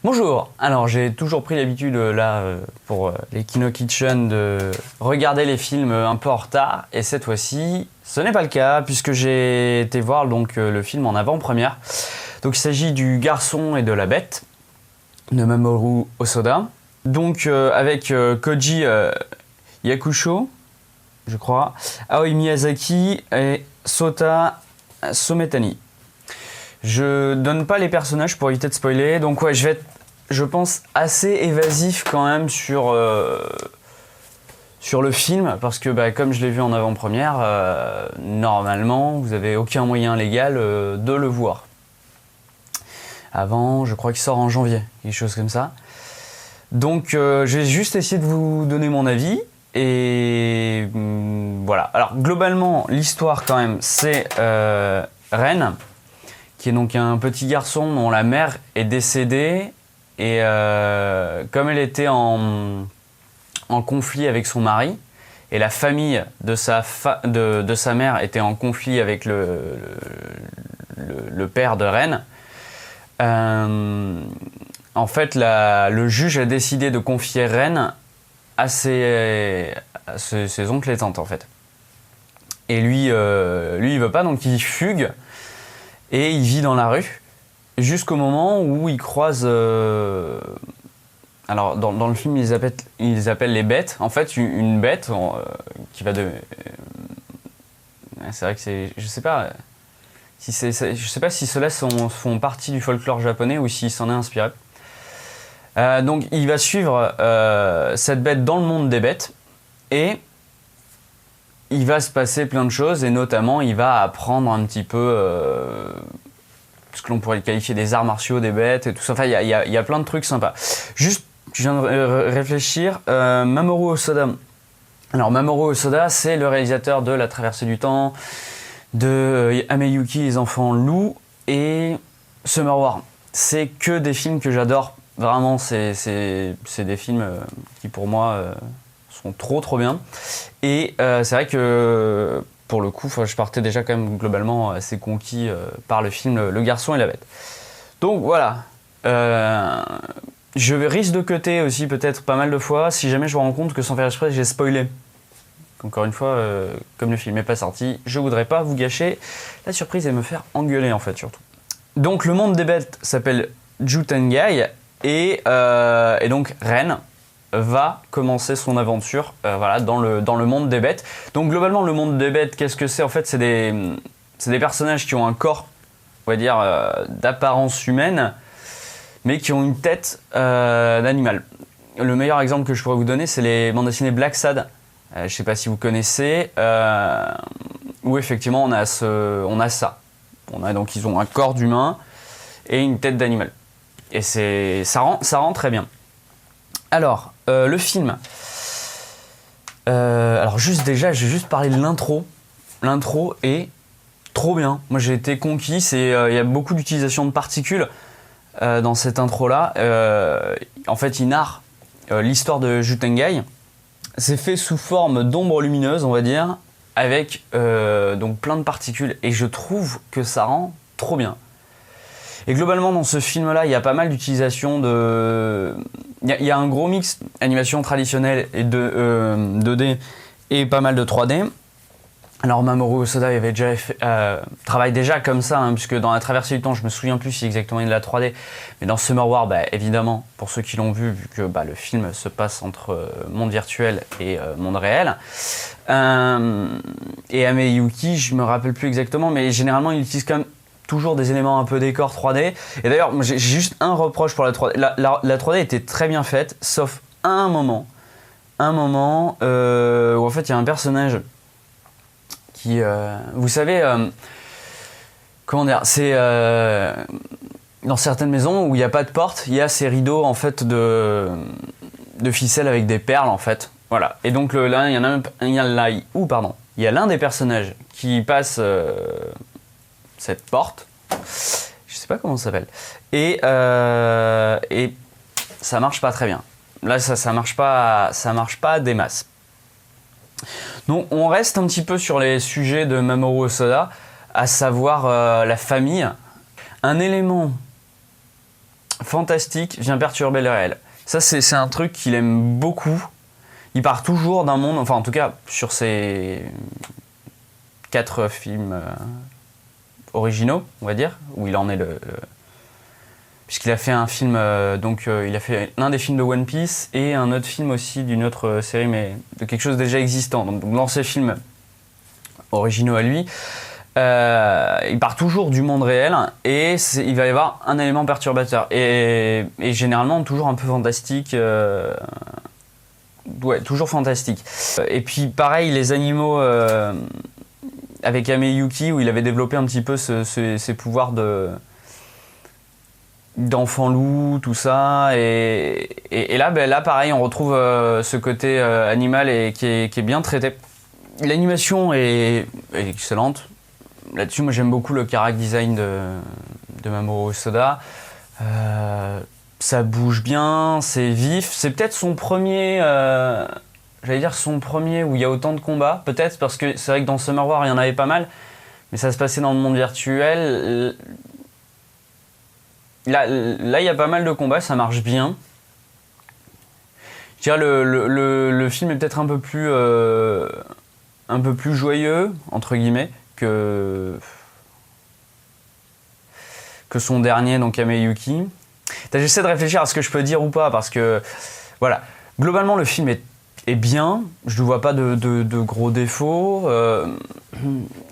Bonjour. Alors j'ai toujours pris l'habitude pour les Kino Kitchen de regarder les films un peu en retard et cette fois-ci ce n'est pas le cas puisque j'ai été voir le film en avant-première. Donc il s'agit du Garçon et de la Bête de Mamoru Hosoda. Donc avec Koji Yakusho, je crois, Aoi Miyazaki et Sota Sometani. Je donne pas les personnages pour éviter de spoiler, donc ouais, je vais être, je pense, assez évasif quand même sur le film, parce que comme je l'ai vu en avant-première, normalement, vous avez aucun moyen légal de le voir. Avant, je crois qu'il sort en janvier, quelque chose comme ça. Donc je vais juste essayer de vous donner mon avis, et voilà. Alors globalement, l'histoire quand même, c'est Ren, qui est donc un petit garçon dont la mère est décédée et comme elle était en conflit avec son mari et la famille de sa mère était en conflit avec le père de Ren, en fait le juge a décidé de confier Ren à ses oncles et tantes en fait. Et lui il veut pas, donc il fugue. Et il vit dans la rue jusqu'au moment où il croise... alors, dans le film, ils appellent les bêtes. En fait, une bête qui va de... c'est vrai que c'est... Je sais pas si ceux-là font partie du folklore japonais ou s'il s'en est inspiré. Donc, il va suivre cette bête dans le monde des bêtes. Et il va se passer plein de choses, et notamment il va apprendre un petit peu ce que l'on pourrait qualifier des arts martiaux des bêtes et tout ça. Enfin, il y a plein de trucs sympas. Juste, je viens de réfléchir, Mamoru Hosoda. Alors Mamoru Hosoda, c'est le réalisateur de La Traversée du Temps, de Ameyuki, les enfants loups et Summer War. C'est que des films que j'adore. Vraiment, c'est des films qui pour moi sont trop bien. Et c'est vrai que pour le coup, je partais déjà quand même globalement assez conquis par le film Le Garçon et la Bête. Donc voilà, je risque de cutter aussi peut-être pas mal de fois si jamais je me rends compte que sans faire exprès j'ai spoilé. Encore une fois, comme le film n'est pas sorti, je voudrais pas vous gâcher la surprise et me faire engueuler en fait surtout. Donc le monde des bêtes s'appelle Jutengai et donc Ren va commencer son aventure voilà, dans le monde des bêtes. Donc globalement, le monde des bêtes, qu'est-ce que c'est? En fait, c'est des personnages qui ont un corps, on va dire, d'apparence humaine, mais qui ont une tête d'animal. Le meilleur exemple que je pourrais vous donner, c'est les bandes dessinées Black Sad. Je ne sais pas si vous connaissez, où effectivement on a ça. Donc ils ont un corps d'humain et une tête d'animal. Et ça rend très bien. Alors, le film. Alors juste déjà, j'ai juste parlé de l'intro. L'intro est trop bien. Moi j'ai été conquis. Il y a beaucoup d'utilisation de particules dans cette intro-là. En fait, il narre l'histoire de Jutengai. C'est fait sous forme d'ombre lumineuse, on va dire, avec donc plein de particules. Et je trouve que ça rend trop bien. Et globalement, dans ce film-là, il y a pas mal d'utilisation de... Il y a un gros mix animation traditionnelle et de 2D et pas mal de 3D. Alors Mamoru Hosoda avait déjà travaille déjà comme ça, hein, puisque dans La Traversée du Temps, je me souviens plus si exactement il y a de la 3D, mais dans Summer War, évidemment, pour ceux qui l'ont vu que le film se passe entre monde virtuel et monde réel. Et Ameyuki, je me rappelle plus exactement, mais généralement il utilise quand même toujours des éléments un peu décor 3D. Et d'ailleurs, j'ai juste un reproche pour la 3D. La 3D était très bien faite, sauf un moment où en fait il y a un personnage qui, vous savez, comment dire, c'est dans certaines maisons où il n'y a pas de porte, il y a ces rideaux en fait de ficelle avec des perles en fait. Voilà. Et donc là, il y a l'un des personnages qui passe cette porte, je sais pas comment ça s'appelle, et ça marche pas très bien. Là, ça marche pas des masses. Donc, on reste un petit peu sur les sujets de Mamoru Hosoda, à savoir la famille. Un élément fantastique vient perturber le réel. Ça, c'est un truc qu'il aime beaucoup. Il part toujours d'un monde, enfin en tout cas sur ses 4 films originaux, on va dire, où il en est puisqu'il a fait un film, il a fait l'un des films de One Piece et un autre film aussi d'une autre série, mais de quelque chose déjà existant. Donc dans ces films originaux à lui, il part toujours du monde réel et il va y avoir un élément perturbateur et généralement toujours un peu fantastique. Ouais, toujours fantastique. Et puis pareil, les animaux avec Ameyuki, où il avait développé un petit peu ses pouvoirs d'enfant loup, tout ça. Et là, pareil, on retrouve ce côté animal et qui est bien traité. L'animation est excellente. Là-dessus, moi j'aime beaucoup le character design de Mamoru Hosoda. Ça bouge bien, c'est vif. C'est peut-être son premier, son premier où il y a autant de combats. Peut-être parce que c'est vrai que dans Summer War, il y en avait pas mal. Mais ça se passait dans le monde virtuel. Là, il y a pas mal de combats, ça marche bien. Je dirais le film est peut-être un peu plus joyeux, entre guillemets, que son dernier, donc Ameyuki. J'essaie de réfléchir à ce que je peux dire ou pas, parce que, voilà, globalement, le film est bien, je ne vois pas de gros défauts.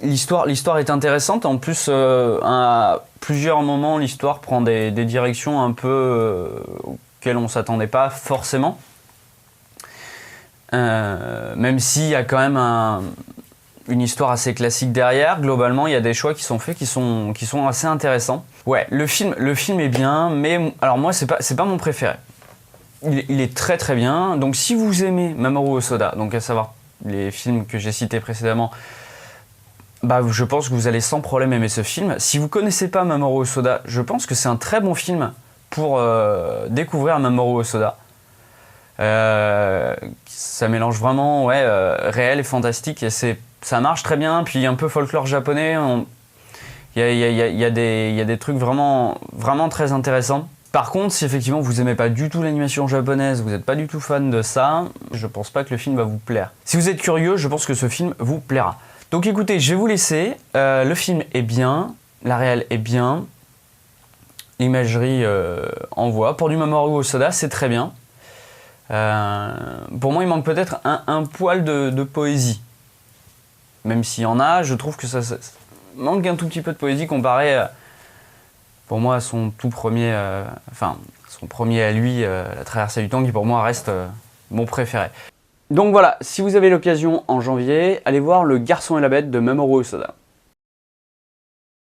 L'histoire est intéressante, en plus, à plusieurs moments, l'histoire prend des directions un peu auxquelles on ne s'attendait pas forcément. Même s'il y a quand même une histoire assez classique derrière, globalement, il y a des choix qui sont faits qui sont assez intéressants. Ouais, le film est bien, mais alors moi, c'est pas mon préféré. Il est très très bien. Donc si vous aimez Mamoru Hosoda, donc à savoir les films que j'ai cités précédemment, je pense que vous allez sans problème aimer ce film. Si vous connaissez pas Mamoru Hosoda, je pense que c'est un très bon film pour découvrir Mamoru Hosoda. Ça mélange vraiment réel et fantastique et ça marche très bien. Puis un peu folklore japonais. Il y a des trucs vraiment, vraiment très intéressants. Par contre, si effectivement vous aimez pas du tout l'animation japonaise, vous n'êtes pas du tout fan de ça, je pense pas que le film va vous plaire. Si vous êtes curieux, je pense que ce film vous plaira. Donc écoutez, je vais vous laisser. Le film est bien, la réal est bien, l'imagerie envoie. Pour du Mamoru Hosoda, c'est très bien. Pour moi, il manque peut-être un poil de poésie. Même s'il y en a, je trouve que ça manque un tout petit peu de poésie comparé, pour moi, à son tout premier, son premier à lui, La Traversée du Temps, qui pour moi reste mon préféré. Donc voilà, si vous avez l'occasion en janvier, allez voir Le Garçon et la Bête de Mamoru Hosoda.